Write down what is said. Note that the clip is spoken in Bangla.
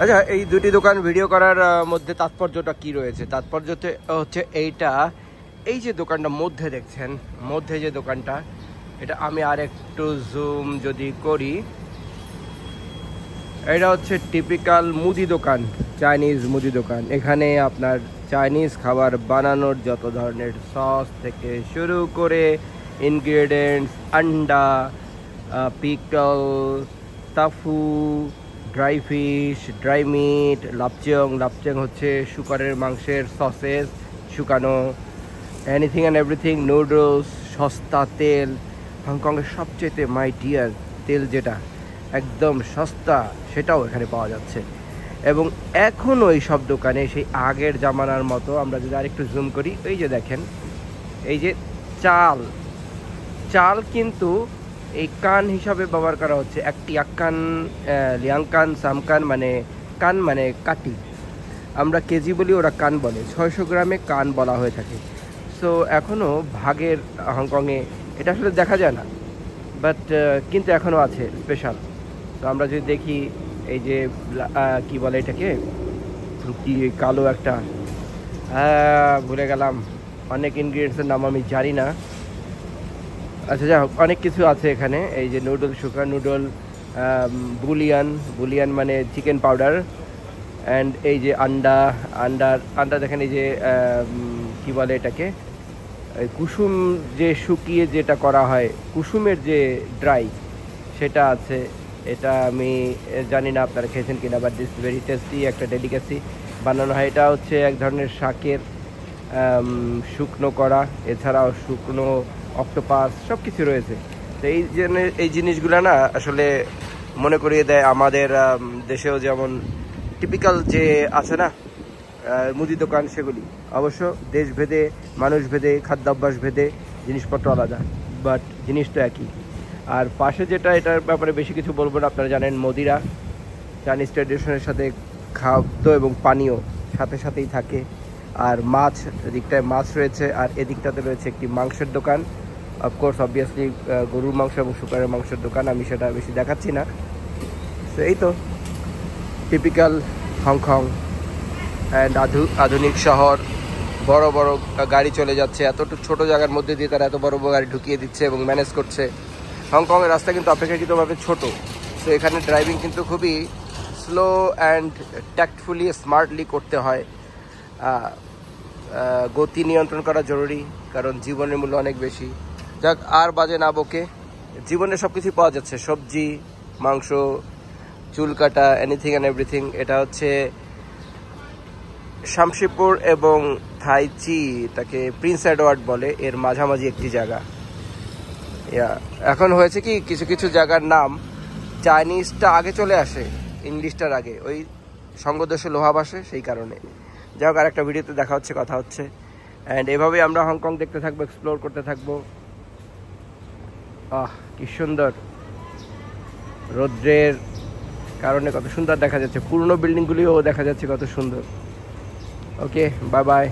আচ্ছা, এই দুটি দোকান ভিডিও করার মধ্যে তাৎপর্যটা কি রয়েছে? তাৎপর্যতে হচ্ছে এইটা, এই যে দোকানটা মধ্যে দেখছেন, মধ্যে যে দোকানটা, এটা আমি আর একটু জুম যদি করি, এটা হচ্ছে টিপিক্যাল মুদি দোকান, চাইনিজ মুদি দোকান। এখানে আপনার চাইনিজ খাবার বানানোর যত ধরনের সস থেকে শুরু করে ইনগ্রেডিয়েন্টস, আন্ডা, pickle, tofu, dry fish, dry meat, লাপচং। লাপচং হচ্ছে শুকরের মাংসের সসেস শুকানো, এনিথিং অ্যান্ড এভরিথিং, নুডলস, সস্তা তেল। হংকংয়ের সবচেয়ে মাই ডিয়ার তেল যেটা একদম সস্তা, সেটাও এখানে পাওয়া যাচ্ছে। এবং এখনও এই সব দোকানে সেই আগের জামানার মতো, আমরা যদি আরেকটু জুম করি, এই যে দেখেন, এই যে চাল, চাল কিন্তু এই কান হিসাবে ব্যবহার করা হচ্ছে। একটি আকান, লিয়াংকান, সামকান, মানে কান মানে কাটি, আমরা কেজি বলি, ওরা কান বলে। 600 গ্রামে কান বলা হয়ে থাকে। সো এখনও ভাগের হংকংয়ে এটা আসলে দেখা যায় না, বাট কিন্তু এখনও আছে স্পেশাল। তো আমরা যদি দেখি, এই যে কি বলে এটাকে, কি কালো একটা, ভুলে গেলাম, অনেক ইনগ্রিডিয়েন্টসের নাম আমি জানি না। আচ্ছা, যাই হোক, অনেক কিছু আছে এখানে। এই যে নুডল, শুকা নুডল, বুলিয়ান মানে চিকেন পাউডার, অ্যান্ড এই যে আন্ডা দেখেন, এই যে কি বলে এটাকে, কুসুম যে শুকিয়ে যেটা করা হয়, কুসুমের যে ড্রাই, সেটা আছে। এটা আমি জানি না আপনারা খেয়েছেন কিনা, বাট দিস ভেরি টেস্টি, একটা ডেলিকেসি বানানো হয়। এটা হচ্ছে এক ধরনের শাকের শুকনো করা, এছাড়াও শুকনো অক্টোপাস, সব কিছু রয়েছে। তো এই জিনিসগুলো না আসলে মনে করিয়ে দেয় আমাদের দেশেও যেমন টিপিক্যাল যে আছে না মুদি দোকান, সেগুলি অবশ্য দেশভেদে, মানুষভেদে, খাদ্যাভ্যাস ভেদে জিনিসপত্র আলাদা, বাট জিনিস তো একই। আর পাশে যেটা, এটার ব্যাপারে বেশি কিছু বলবো না, আপনারা জানেন, মদিরা চাইনিজ ট্র্যাডিশনের সাথে খাদ্য এবং পানীয় সাথে সাথেই থাকে। আর মাছ, এদিকটায় মাছ রয়েছে, আর এদিকটাতে রয়েছে একটি মাংসের দোকান। অফকোর্স অবভিয়াসলি গরুর মাংস এবং শুকরের মাংসের দোকান, আমি সেটা বেশি দেখাচ্ছি না। তো এই তো টিপিক্যাল হংকং অ্যান্ড আধুনিক শহর। বড় বড় গাড়ি চলে যাচ্ছে, এতটুকু ছোট জায়গার মধ্যে দিয়ে তারা এত বড় বড় গাড়ি ঢুকিয়ে দিচ্ছে এবং ম্যানেজ করছে। হংকংয়ের রাস্তা কিন্তু অপেক্ষাকৃতভাবে ছোট, তো এখানে ড্রাইভিং কিন্তু খুবই স্লো অ্যান্ড ট্যাক্টফুলি, স্মার্টলি করতে হয়। গতি নিয়ন্ত্রণ করা জরুরি, কারণ জীবনের মূল্য অনেক বেশি। যাক, আর বাজে না বকে, জীবনে সব কিছুই পাওয়া যাচ্ছে, সবজি, মাংস, চুল কাটা, এনিথিং অ্যান্ড এভরিথিং। এটা হচ্ছে শামশিপুর এবং থাইচি, তাকে প্রিন্স এডওয়ার্ড বলে, এর মাঝামাঝি একটি জায়গা। এখন হয়েছে কি, কিছু কিছু জায়গার নাম চাইনিজটা আগে চলে আসে ইংলিশটার আগে, ওই সঙ্গদোষে লোহা ভাসে, সেই কারণে। যাই হোক, আর একটা ভিডিওতে দেখা হচ্ছে, কথা হচ্ছে। অ্যান্ড এভাবেই আমরা হংকং দেখতে থাকবো, এক্সপ্লোর করতে থাকবো। কি সুন্দর, রৌদ্রের কারণে কত সুন্দর দেখা যাচ্ছে, পুরনো বিল্ডিংগুলিও দেখা যাচ্ছে কত সুন্দর। ওকে, বাই বাই।